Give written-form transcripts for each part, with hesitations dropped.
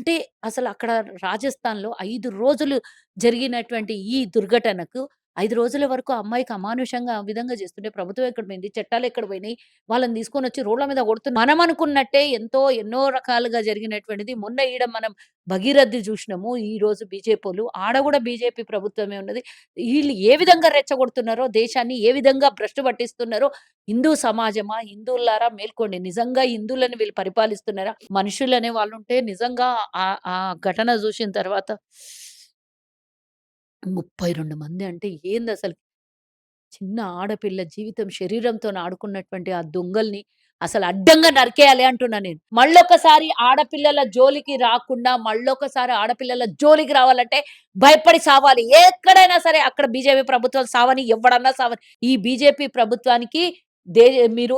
అంటే అసలు అక్కడ రాజస్థాన్‌లో 5 రోజులు జరిగినటువంటి ఈ దుర్ఘటనకు 5 రోజుల వరకు ఆ అమ్మాయికి అమానుషంగా ఆ విధంగా చేస్తుంటే ప్రభుత్వం ఎక్కడ పోయింది? చట్టాలెక్కడ పోయినాయి? వాళ్ళని తీసుకొనొచ్చి రోడ్ల మీద కొడుతున్నారు. మనం అనుకున్నట్టే ఎన్నో రకాలుగా జరిగినటువంటిది మొన్న ఈడ మనం భగీరథ్‌ది చూసినాము. ఈరోజు బీజేపోలు. ఆడ కూడా బీజేపీ ప్రభుత్వమే ఉన్నది. ఈళ్ళు ఏ విధంగా రెచ్చగొడుతున్నారో, దేశాన్ని ఏ విధంగా భ్రష్టు పట్టిస్తున్నారో హిందూ సమాజమా, హిందువులారా మేల్కోండి. నిజంగా హిందువులని వీళ్ళు పరిపాలిస్తున్నారా? మనుషులనే వాళ్ళుంటే నిజంగా ఆ ఘటన జూషిన తర్వాత 32 మంది అంటే ఏందసలు? చిన్న ఆడపిల్ల జీవితం శరీరంతోని ఆడుకున్నటువంటి ఆ దొంగల్ని అసలు అడ్డంగా నరికేయాలి అంటున్నా నేను. మళ్ళొకసారి ఆడపిల్లల జోలికి రాకుండా, మళ్ళొకసారి ఆడపిల్లల జోలికి రావాలంటే భయపడి సావాలి. ఎక్కడైనా సరే అక్కడ బీజేపీ ప్రభుత్వం సావని, ఎవ్వడన్నా సావని. ఈ బీజేపీ ప్రభుత్వానికి దే మీరు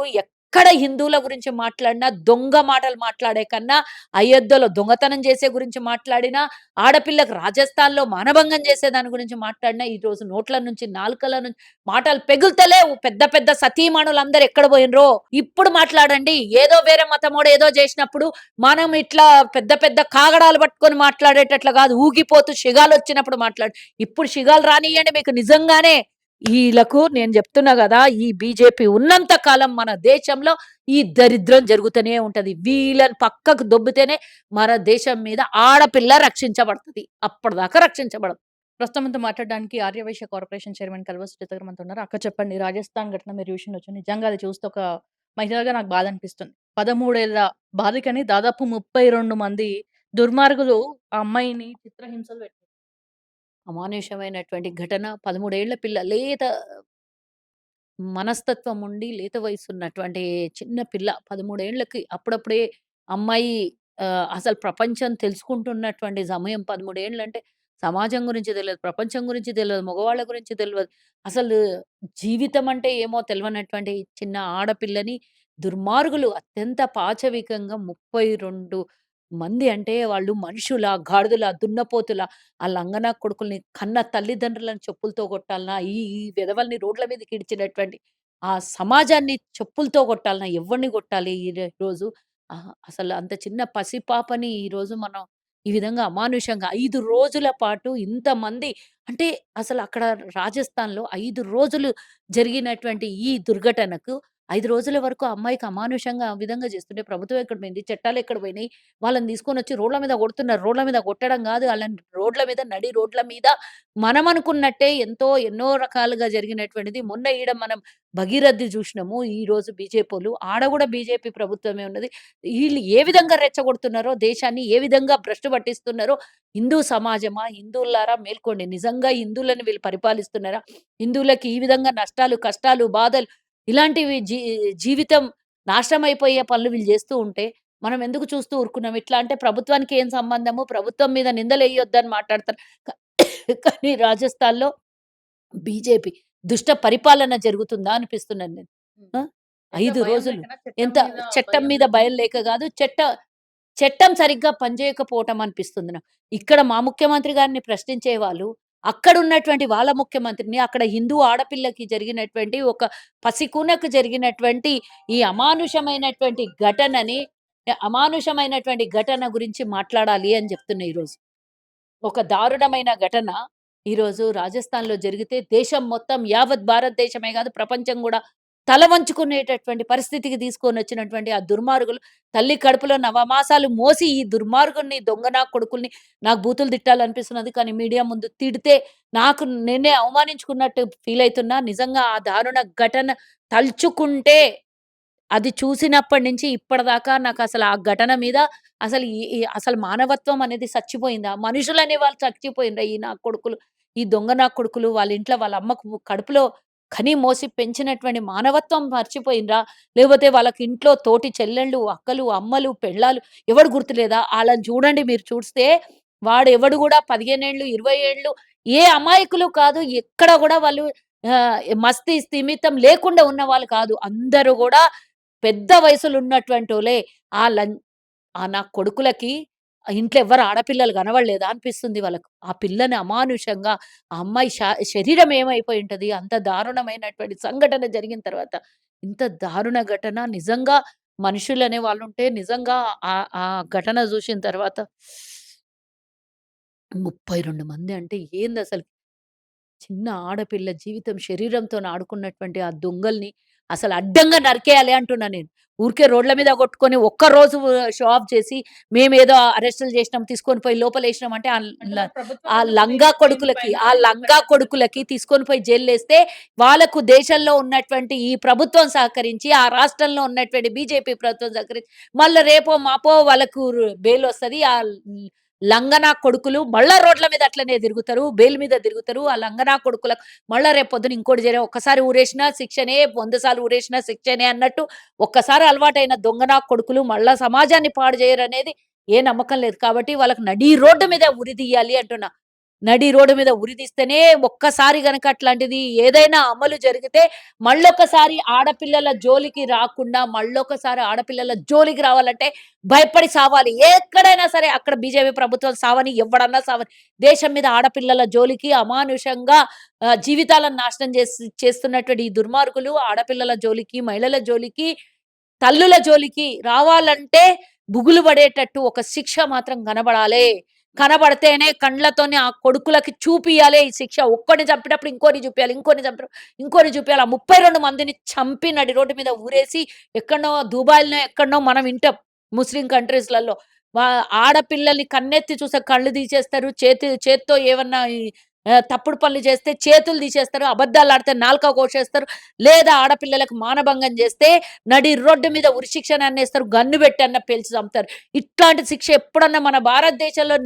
ఎక్కడ హిందువుల గురించి మాట్లాడినా, దొంగ మాటలు మాట్లాడే కన్నా, అయోధ్యలో దొంగతనం చేసే గురించి మాట్లాడినా, ఆడపిల్లకు రాజస్థాన్‌లో మానభంగం చేసే దాని గురించి మాట్లాడినా, ఈరోజు నోట్ల నుంచి, నాలుకల నుంచి మాటలు పెగులుతలేవు. పెద్ద పెద్ద సతీమణులందరూ ఎక్కడ పోయినరో ఇప్పుడు మాట్లాడండి. ఏదో వేరే మతమోడు ఏదో చేసినప్పుడు మనం ఇట్లా పెద్ద పెద్ద కాగడాలు పట్టుకొని మాట్లాడేటట్లు కాదు. ఊగిపోతూ షిగాలొచ్చినప్పుడు మాట్లాడు. ఇప్పుడు షిగాలు రానియ్యండి మీకు నిజంగానే ఈళ్ళకు నేను చెప్తున్నా గదా! ఈ బీజేపీ ఉన్నంత కాలం మన దేశంలో ఈ దరిద్రం జరుగుతూనే ఉంటది. వీళ్ళని పక్కకు దొబ్బితేనే మన దేశం మీద ఆడపిల్ల రక్షించబడతది. అప్పటిదాకా రక్షించబడదు. ప్రస్తుతం మనతో మాట్లాడడానికి ఆర్యవైశ్య కార్పొరేషన్ చైర్మన్ కల్వ సుచిత్ర గారు మనతో ఉన్నారు. అక్క చెప్పండి, రాజస్థాన్ ఘటన మీరు చూసిండొచ్చు. నిజంగా అది చూస్తే ఒక మహిళగా నాకు బాధ అనిపిస్తుంది. 13 ఏళ్ల బాలికని దాదాపు 32 మంది దుర్మార్గులు ఆ అమ్మాయిని చిత్రహింసలు పెట్టారు. అమానుషమైనటువంటి ఘటన 13 ఏళ్ల పిల్ల లేత మనస్తత్వం ఉండి, లేత వయసున్నటువంటి చిన్న పిల్ల 13 ఏళ్ళకి అప్పుడప్పుడే అమ్మాయి అసలు ప్రపంచం తెలుసుకుంటున్నటువంటి సమయం 13 ఏళ్ళంటే సమాజం గురించి తెలవదు, ప్రపంచం గురించి తెలవదు, మగవాళ్ళ గురించి తెలవదు. అసలు జీవితం అంటే ఏమో తెలవనటువంటి చిన్న ఆడపిల్లని దుర్మార్గులు అత్యంత పాశవికంగా 32 మంది అంటే వాళ్ళు మనుషులా? గాడిదలా? దున్నపోతులా? ఆ లంగనా కొడుకుల్ని కన్న తల్లిదండ్రులను చెప్పులతో కొట్టాలనా? ఈ ఈ వెధవల్ని రోడ్ల మీదకి ఈడ్చినటువంటి ఆ సమాజాన్ని చెప్పులతో కొట్టాలనా? ఎవరిని కొట్టాలి రోజు? అసలు అంత చిన్న పసిపాపని ఈరోజు మనం ఈ విధంగా అమానుషంగా 5 రోజుల పాటు ఇంతమంది అంటే అసలు అక్కడ రాజస్థాన్‌లో 5 రోజులు జరిగినటువంటి ఈ దుర్ఘటనకు 5 రోజుల వరకు ఆ అమ్మాయికి అమానుషంగా ఆ విధంగా చేస్తుంటే ప్రభుత్వం ఎక్కడ పోయింది? చట్టాలెక్కడ పోయినాయి? వాళ్ళని తీసుకొనొచ్చి రోడ్ల మీద కొడుతున్నారు. రోడ్ల మీద కొట్టడం గాదు. ఆళ్ళని రోడ్ల మీద నడి రోడ్ల మీద మనం అనుకున్నట్టే ఎన్నో రకాలుగా జరిగినటువంటిది మొన్న ఈడ మనం భగీరథ్‌ది చూసినాము. ఈరోజు బీజేపోలు. ఆడ గూడా బీజేపీ ప్రభుత్వమే ఉన్నది. ఈళ్ళు ఏ విధంగా రెచ్చగొడుతున్నారో, దేశాన్ని ఏ విధంగా భ్రష్టు పట్టిస్తున్నారో హిందూ సమాజమా, హిందువులారా మేల్కోండి. నిజంగా హిందువులని వీళ్ళు పరిపాలిస్తున్నారా? హిందువులకి ఈ విధంగా నష్టాలు, కష్టాలు, బాధలు ఇలాంటివి జీవితం నాశనమైపోయే పనులు వీళ్ళు జేస్తూ ఉంటే మనం ఎందుకు చూస్తూ ఊరుకున్నాం? ఇట్లా అంటే ప్రభుత్వానికి ఏం సంబంధము? ప్రభుత్వం మీద నిందలెయ్యొద్దని మాట్లాడతారు. కానీ రాజస్థాన్‌లో బీజేపీ దుష్ట పరిపాలన జరుగుతుందా అనిపిస్తున్నది నేను. హ్మ్. ఆ! ఎంత 5 భయం రోజులు. లేకనా, చట్టం ఎంత మీద చట్టం భయం మీద లేకనా? భయం లేక గాదు. చట్టం సరిగ్గా పనిచేయకపోవటం అనిపిస్తుంది నాకు. ఇక్కడ మా ముఖ్యమంత్రి గారిని ప్రశ్నించే వాళ్ళు, అక్కడున్నటువంటి వాళ్ళ ముఖ్యమంత్రిని, అక్కడ హిందూ ఆడపిల్లకి జరిగినటువంటి ఒక పసికూనకు జరిగినటువంటి ఈ అమానుషమైనటువంటి ఘటన గురించి మాట్లాడాలి అని చెప్తున్నా ఈరోజు. ఒక దారుణమైన ఘటన ఈరోజు రాజస్థాన్‌లో జరిగితే దేశం మొత్తం యావత్ భారతదేశమే గాదు ప్రపంచం గూడా తల వంచుకునేటటువంటి పరిస్థితికి తీసుకొనొచ్చినటువంటి ఆ దుర్మార్గులు తల్లి కడుపులో నవమాసాలు మోసి ఈ దుర్మార్గుడిని, దొంగ నా కొడుకుల్ని నాకు బూతులు తిట్టాలనిపిస్తున్నది. కానీ మీడియా ముందు తిడితే నాకు నేనే అవమానించుకున్నట్టు ఫీల్ అయితున్నా. నిజంగా ఆ దారుణ ఘటన తలుచుకుంటే అది చూసినప్పటి నుంచి ఇప్పటిదాకా నాకసలు ఆ ఘటన మీద అసలు ఈ ఈ అసలు మానవత్వం అనేది సచ్చిపోయిందా? మనుషులనే వాళ్ళు చచ్చిపోయిండ్రా ఈ నా కొడుకులు, ఈ దొంగ నా కొడుకులు వాళ్ళ ఇంట్లో వాళ్ళ అమ్మకు కడుపులో కని మోసి పెంచినటువంటి మానవత్వం మర్చిపోయిండ్రా? లేకపోతే వాళ్ళకి ఇంట్లో తోటి చెల్లెళ్ళు, అక్కలు, అమ్మలు, పెళ్ళాలు ఎవడు గుర్తులేదా? ఆళ్ళని చూడండి మీరు చూస్తే వాడెవడు గూడా 15 ఏళ్ళు, 20 ఏళ్ళు ఏ అమాయకులు కాదు. ఎక్కడ గూడా వాళ్ళు మతి స్థిమితం లేకుండా ఉన్నవాళ్ళు కాదు. అందరూ గూడా పెద్ద వయసులున్నటువంటోళ్ళే. ఆ లం నా కొడుకులకి ఇంట్లో ఎవ్వరు ఆడపిల్లలు కనబడలేదా అనిపిస్తుంది వాళ్ళకు. ఆ పిల్లని అమానుషంగా ఆ అమ్మాయి శరీరం ఏమైపోయి ఉంటది? అంత దారుణమైనటువంటి సంఘటన జరిగిన తర్వాత ఇంత దారుణ ఘటన నిజంగా మనుషులనే వాళ్ళుంటే నిజంగా ఆ ఘటన జూషిన తర్వాత 32 మంది అంటే ఏందసలు? చిన్న ఆడపిల్ల జీవితం శరీరంతోని ఆడుకున్నటువంటి ఆ దొంగల్ని అసలు అడ్డంగా నరికేయాలి అంటున్నా నేను. ఊరికే రోడ్ల మీద కొట్టుకొని ఒక్కరోజు షో ఆఫ్ చేసి మేమేదో అరెస్టులు చేసినాం, తీసుకొని పోయి లోపలేసినాం అంటే అంటే ల మరి ప్రభుత్వం ఆ ఎందుకు లంగా కొడుకులకి, దీనిపైన ఆ ఎందుకు లంగా కొడుకులకి పట్టించుకోవట్లేదు? తీసుకొని పోయి జైల్లేస్తే వాళ్ళకు దేశంలో ఉన్నటువంటి ఈ ప్రభుత్వం సహకరించి, ఆ రాష్ట్రంలో ఉన్నటువంటి బీజేపీ ప్రభుత్వం సహకరించి మళ్ళా రేపో మాపో వాళ్ళకు బెయిలొస్తది. లంగనా కొడుకులు మళ్ళా రోడ్ల మీద అట్లనే తిరుగుతారు. బెయిల్ మీద తిరుగుతారు. ఆ లంగనా కొడుకులకు మళ్ళా రేపొద్దున ఇంకోటి ఒక్కసారి ఊరేసినా శిక్షనే, 100 సార్లు ఊరేసినా శిక్షనే అన్నట్టు ఒక్కసారి అలవాటైన దొంగనా కొడుకులు మళ్ళా సమాజాన్ని పాడు చేయరనేది ఏ నమ్మకం లేదు. కాబట్టి వాళ్ళకి నడి రోడ్డు మీద ఉరితీయాలి అంటున్నా. నడి రోడ్డు మీద ఉరితీస్తేనే ఒక్కసారి గనక అట్లాంటిది ఏదైనా అమలు జరిగితే మళ్ళొకసారి ఆడపిల్లల జోలికి రాకుండా, మళ్ళొకసారి ఆడపిల్లల జోలికి రావాలంటే భయపడి సావాలి. ఎక్కడైనా సరే అక్కడ బీజేపీ ప్రభుత్వం సావని, ఎవ్వడన్నా సావని. దేశం మీద ఆడపిల్లల జోలికి అమానుషంగా జీవితాలను నాశనం చేస్తున్నటువంటి ఈ దుర్మార్గులు ఆడపిల్లల జోలికి, మహిళల జోలికి, తల్లుల జోలికి రావాలంటే బుగులు పడేటట్టు ఒక శిక్ష మాత్రం కనబడాలే. కనబడితేనే కండ్లతోని ఆ కొడుకులకి చూపియాలే ఈ శిక్ష. ఒక్కడిని చంపినప్పుడు ఇంకోరిని చూపియాలి. ఇంకోరిని చంపినప్పుడు ఇంకోరిని చూపియాలి. ఆ 32 మందిని చంపి నడి రోడ్డు మీద ఊరేసి ఎక్కడనో దుబాయ్‌లనో ఎక్కడనో మనం వింటాం. ముస్లిం కంట్రీస్‌లలో. వా ఆడపిల్లల్ని కన్నెత్తి చూస్తే కళ్ళు తీసేస్తారు. చేత్తో ఏమన్నా తప్పుడు పనులు చేస్తే చేతులు తీసేస్తారు. అబద్దాలాడితే నాలుక కోసేస్తారు. లేదా ఆడపిల్లలకు మానభంగం చేస్తే నడి రోడ్డు మీద ఉరిశిక్షణ అన్నేస్తారు. గన్ను పెట్టన్నా పేల్చి చంపుతారు. ఇట్లాంటి శిక్ష ఎప్పుడన్నా మన భారతదేశంలో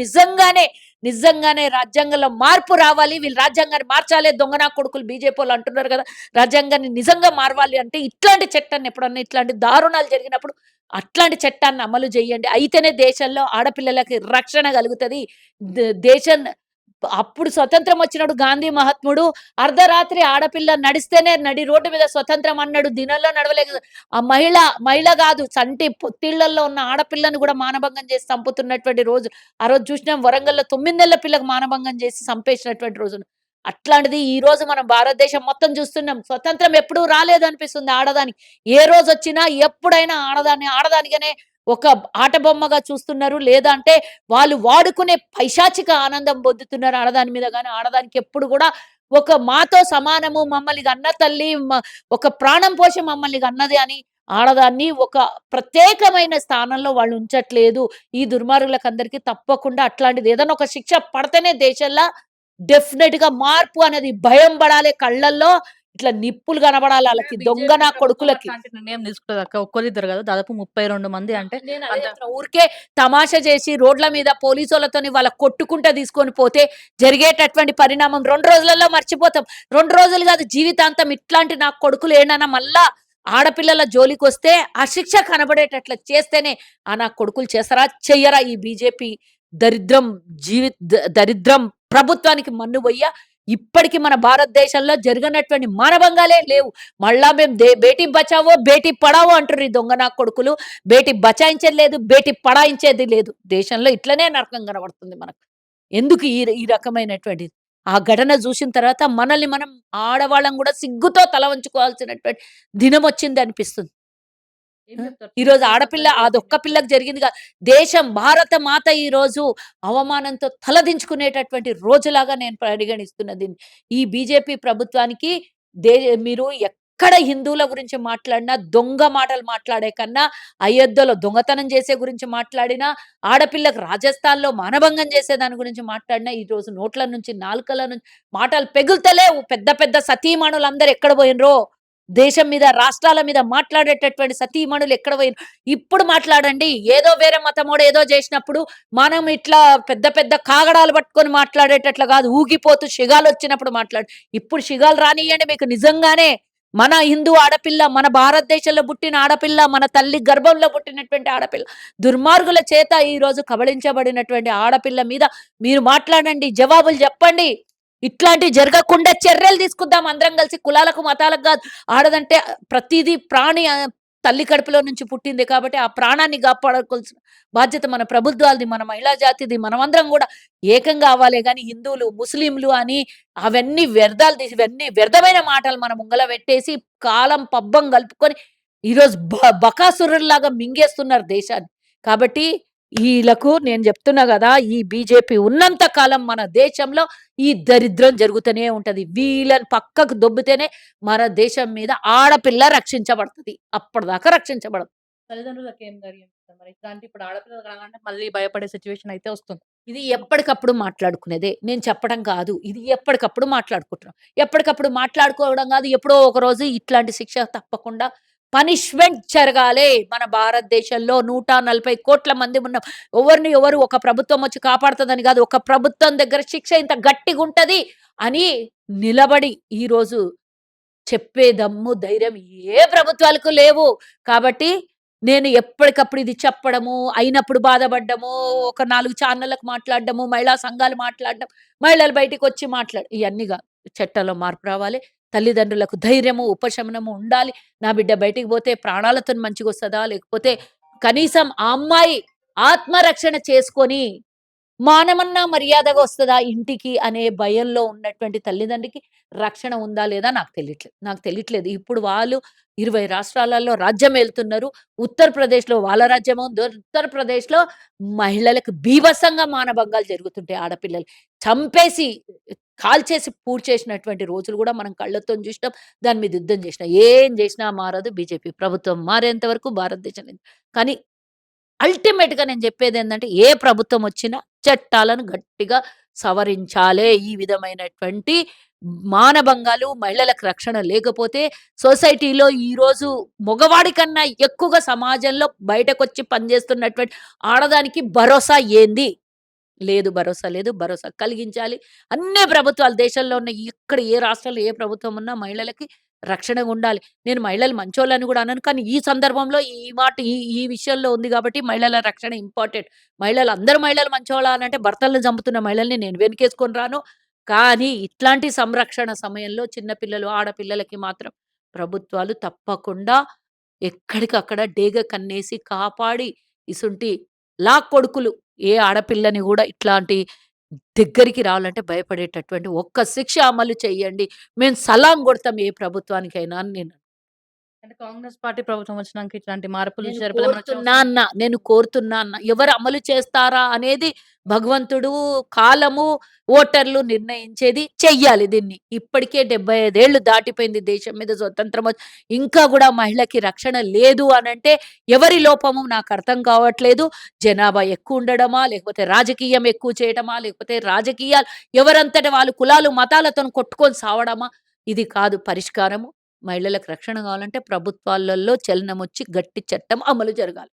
నిజంగానే రాజ్యాంగంలో మార్పు రావాలి. వీళ్ళు రాజ్యాంగాన్ని మార్చాలి. దొంగ నా కొడుకులు బీజేపీవోళ్ళు అంటున్నారు కదా! రాజ్యాంగాన్ని నిజంగా మారవాలి అంటే ఇట్లాంటి చట్టాన్ని ఎప్పుడన్నా ఇట్లాంటి దారుణాలు జరిగినప్పుడు అట్లాంటి చట్టాన్ని అమలు చేయండి. అయితేనే దేశంలో ఆడపిల్లలకి రక్షణ కలుగుతది. దేశం అప్పుడు స్వతంత్రం వచ్చినప్పుడు గాంధీ మహాత్ముడు అర్ధరాత్రి ఆడపిల్ల నడిస్తేనే నడి రోడ్డు మీద స్వతంత్రం అన్నాడు. దినంలో నడవలేక ఆ మహిళ గాదు చంటి పొత్తిళ్లల్లో ఉన్న ఆడపిల్లని గూడా మానభంగం చేసి చంపుతున్నటువంటి రోజు. ఆ రోజు చూసినాం వరంగల్‌లో 9 నెలల పిల్లకు మానభంగం చేసి చంపేసినటువంటి రోజులు. అట్లాంటిది ఈ రోజు మనం భారతదేశం మొత్తం చూస్తున్నాం. స్వతంత్రం ఎప్పుడూ రాలేదనిపిస్తుంది ఆడదానికి. ఏ రోజొచ్చినా ఎప్పుడైనా ఆడదానిగానే ఒక ఆట బొమ్మగా చూస్తున్నారు. లేదా అంటే వాళ్ళు వాడుకునే పైశాచిక ఆనందం పొందుతున్నారు ఆడదాని మీద గాని, ఆడదానికి ఎప్పుడు గూడా ఒక మాతో సమానము మమ్మల్ని గన్న తల్లి ఒక ప్రాణం పోసి మమ్మల్ని గన్నది అని ఆడదాన్ని ఒక ప్రత్యేకమైన స్థానంలో వాళ్ళు ఉంచట్లేదు. ఈ దుర్మార్గులకందరికీ తప్పకుండా అట్లాంటిది ఏదైనా ఒక శిక్ష పడితేనే దేశంలా డెఫినెట్‌గా మార్పు అనేది భయం బడాలి కళ్ళల్లో. ఇట్లా నిప్పులు కనబడాలి అంటే ఆళ్ళకి. దొంగ బీజేపీ నా ప్రభుత్వం కొడుకులకి. అట్లాంటి నిర్ణయం తీసుకుంటదక్క. ఒక్కళ్ళిద్దరు కాదు. దాదాపు 32 మంది అంటే నేనదే అంత చెప్తున్నా. ఊరికే తమాషా చేసి రోడ్ల మీద పోలీసోళ్ళతోని వాళ్ళకి కొట్టుకుంటా తీసుకొని పోతే జరిగేటటువంటి పరిణామం 2 రోజులలో మర్చిపోతాం. 2 రోజులు గాదు జీవితాంతం ఇట్లాంటి నా కొడుకులు ఏడైనా మళ్ళా ఆడపిల్లల జోలికొస్తే ఆ శిక్ష కనబడేటట్లు చేస్తేనే నా కొడుకులు చేస్తారా? చెయ్యరా? ఈ బీజేపీ దరిద్రం దరిద్రం ప్రభుత్వానికి మన్నుబొయ్య ఇప్పటికి మన భారతదేశంలో జరగనటువంటి మానభంగాలే లేవు. మళ్ళా మేము బేటీ బచావో, బేటీ పడావో అంటుర్రు ఈ దొంగ నా కొడుకులు. బేటీ బచాయించేది లేదు. బేటీ పడాయించేది లేదు. దేశంలో ఇట్లనే నరకం కనబడుతుంది మనకు. ఎందుకు ఈ ఈ రకమైనటువంటిది. ఆ ఘటన జూసిన తర్వాత మనల్ని మనం ఆడవాళ్ళం గూడా సిగ్గుతో తల వంచుకోవాల్సినటువంటి దినమొచ్చిందనిపిస్తుంది. ఏం ఆ! చెప్తారు? ఈరోజు చివరిగా ఆడపిల్ల చెప్పండి. ఏం అదొక్క చెప్తారు? పిల్లకి జరిగింది గాదు. దేశం భారత మాత ఈరోజు అవమానంతో తలదించుకునేటటువంటి రోజులాగా నేను పరిగణిస్తున్నా దీన్ని. ఈ బీజేపీ ప్రభుత్వానికి దే మీరు ఎక్కడ హిందువుల గురించి మాట్లాడినా, దొంగ మాటలు మాట్లాడే కన్నా, అయోధ్యలో దొంగతనం చేసే గురించి మాట్లాడినా, ఆడపిల్లకు రాజస్థాన్‌లో మానభంగం చేసే దాని గురించి మాట్లాడినా, ఈరోజు నోట్ల నుంచి, నాలుకల నుంచి మాటలు పెగులుతలేవు. పెద్ద పెద్ద సతీమణులందరూ ఎక్కడ పోయినరో దేశం మీద, రాష్ట్రాల మీద మాట్లాడేటటువంటి సతీమణులు ఎక్కడ పోయిన ఇప్పుడు మాట్లాడండి. ఏదో వేరే మతమోడు ఏదో జేసినప్పుడు, మనం ఇట్లా పెద్ద పెద్ద కాగడాలు పట్టుకొని మాట్లాడేటట్లు గాదు. ఊగిపోతూ షిగాలొచ్చినప్పుడు ఇప్పుడు షిగాలు రానియ్యండి మీకు నిజంగానే. మన హిందూ ఆడపిల్ల, మన భారతదేశంలో పుట్టిన ఆడపిల్ల, మన తల్లి గర్భంలో పుట్టినటువంటి ఆడపిల్ల, దుర్మార్గుల చేత ఈరోజు కబళించబడినటువంటి ఆడపిల్ల మీద మీరు మాట్లాడండి. జవాబులు జెప్పండి. ఇట్లాంటివి జరగకుండా చర్యలు తీసుకుందాం అందరం కలిసి. కులాలకు, మతాలకు గాదు. ఆడదంటే ప్రతీదీ ప్రాణి తల్లి కడుపులో నుంచి పుట్టింది కాబట్టి, ఆ ప్రాణాన్ని కాపాడుకోవాల్సిన బాధ్యత మన ప్రభుత్వాలది, మన మహిళా జాతిది. మనమందరం గూడా ఏకం గావాలే గాని హిందువులు, ముస్లింలు అని అవన్నీ వ్యర్థాలు తీసి ఇవన్నీ వ్యర్థమైన మాటలు మన ముంగల పెట్టేసి, కాలం పబ్బం గలుపుకొని ఈరోజు బకాసురుల్లాగా మింగేస్తున్నారు దేశాన్ని. కాబట్టి ఈళ్ళకు నేను జెప్తున్నా గదా! ఈ బీజేపీ ఉన్నంత కాలం మన దేశంలో ఈ దరిద్రం జరుగుతూనే ఉంటది. వీళ్ళని పక్కకు దొబ్బితేనే మన దేశం మీద ఆడపిల్ల రక్షించబడతది. అప్పటిదాకా రక్షించబడదు. తల్లిదండ్రులకేం ధైర్యం ఇస్తారు మరి? ఇట్లాంటి ఇప్పుడు ఆడపిల్లలు కనాలంటే మళ్ళీ భయపడే సిట్యుయేషన్ అయితే వస్తుంది. ఇది ఎప్పటికప్పుడు మాట్లాడుకునేదే. నేను చెప్పడం కాదు. ఇది ఎప్పటికప్పుడు మాట్లాడుకుంటున్నాం. ఎప్పటికప్పుడు మాట్లాడుకోవడం గాదు. ఎప్పుడో ఒకరోజు ఇట్లాంటి శిక్ష తప్పకుండా పనిష్మెంట్ జరగాలే. మన భారతదేశంలో 140,00,00,000 మంది ఉన్నాం. ఎవరిని ఎవరు ఒక ప్రభుత్వం వచ్చి కాపాడుతదని గాదు. ఒక ప్రభుత్వం దగ్గర శిక్ష ఇంత గట్టిగుంటది అని నిలబడి ఈరోజు చెప్పే దమ్ము, ధైర్యం ఏ ప్రభుత్వాలకు లేవు. కాబట్టి నేను ఎప్పటికప్పుడు ఇది చెప్పడము, అయినప్పుడు బాధపడ్డము, ఒక 4 ఛానళ్ళకి మాట్లాడడము, మహిళా సంఘాలు మాట్లాడడం, మహిళలు బయటికొచ్చి ఇయన్నీ గాదు. చట్టంలో మార్పు రావాలి. తల్లిదండ్రులకు ధైర్యము, ఉపశమనము ఉండాలి. నా బిడ్డ బయటికి పోతే ప్రాణాలతోని మంచిగొస్తదా? లేకపోతే కనీసం ఆ అమ్మాయి ఆత్మరక్షణ చేసుకొని మానమన్నా మర్యాదగా వస్తదా ఇంటికి అనే భయంలో ఉన్నటువంటి తల్లిదండ్రికి రక్షణ ఉందా లేదా నాకు తెలియట్లేదు. నాకు తెలియట్లేదు. ఇప్పుడు వాళ్ళు 20 రాష్ట్రాలలో రాజ్యమేలుతున్నారు. ఉత్తరప్రదేశ్‌లో వాళ్ళ రాజ్యము. ఉత్తరప్రదేశ్‌లో మహిళలకు బీభత్సంగా మానభంగాలు జరుగుతుంటాయి ఆడపిల్లలు. చంపేసి, కాల్చేసి పూడ్చేసినటువంటి రోజులు గూడా మనం కళ్ళతోని జూసినాం. దాని మీద యుద్ధం జేసినాం. ఏం జేసినా మారదు బీజేపీ ప్రభుత్వం మారేంత వరకు భారతదేశం కానీ అల్టిమేట్‌గా నేను జెప్పేదేందంటే, ఏ ప్రభుత్వం వచ్చినా చట్టాలను గట్టిగా సవరించాలే. ఈ విధమైనటువంటి మానభంగాలు, మహిళలకు రక్షణ లేకపోతే సొసైటీలో ఈరోజు మగవాడి కన్నా ఎక్కువగా సమాజంలో బయటకొచ్చి పనిచేస్తున్నటువంటి ఆడదానికి భరోసా ఏంది? లేదు. భరోసా లేదు. భరోసా కలిగించాలి. అన్ని ప్రభుత్వాలు దేశంలో ఉన్న ఎక్కడ ఏ రాష్ట్రంలో ఏ ప్రభుత్వం ఉన్నా మహిళలకి రక్షణగుండాలి. నేను మహిళలు మంచోళ్ళని గూడా అనను. కానీ ఈ సందర్భంలో ఈ మాట ఈ ఈ విషయంలో ఉంది గాబట్టి మహిళల రక్షణ ఇంపార్టెంట్. అందరు మహిళలు మంచోళ్ళా అనంటే భర్తలను చంపుతున్న మహిళల్ని నేను వెనకేసుకొని రాను. కానీ ఇట్లాంటి సంరక్షణ సమయంలో చిన్న పిల్లలు, ఆడపిల్లలకి మాత్రం ప్రభుత్వాలు తప్పకుండా ఎక్కడికక్కడ డేగ కన్నేసి కాపాడి ఇసుంటి లాక్కొడుకులు ఏ ఆడపిల్లని గూడా ఇట్లాంటి దగ్గరికి రావాలంటే భయపడేటటువంటి ఒక్క శిక్ష అమలు చేయండి. మేము సలాం గొడతాం ఏ ప్రభుత్వానికైనా అని నేను అంటే కాంగ్రెస్ పార్టీ ప్రభుత్వం వచ్చినాక ఇట్లాంటి మార్పులు, నేను చేర్పులేమైనా వచ్చే కోరుతున్నా అవకాశం అన్న. నేను కోరుతున్నా అన్న. ఎవరు అమలు చేస్తారా అనేది భగవంతుడు, కాలము, ఓటర్లు నిర్ణయించేది. చెయ్యాలి దీన్ని. ఇప్పటికే 75 ఏళ్ళు దాటిపోయింది దేశం మీద స్వతంత్రం వచ్చి. ఇంకా గూడా మహిళకి రక్షణ లేదు అనంటే ఎవరి లోపము నాకర్థం కావట్లేదు. జనాభా ఎక్కువుండడమా? లేకపోతే రాజకీయం ఎక్కువ చేయటమా? లేకపోతే రాజకీయాలు ఎవరంతట వాళ్ళు కులాలు, మతాలతోని కొట్టుకొని సావడమా? ఇది కాదు పరిష్కారము. మహిళలకు రక్షణ కావాలంటే ప్రభుత్వాలలో చలనమొచ్చి గట్టి చట్టం అమలు జరగాలి.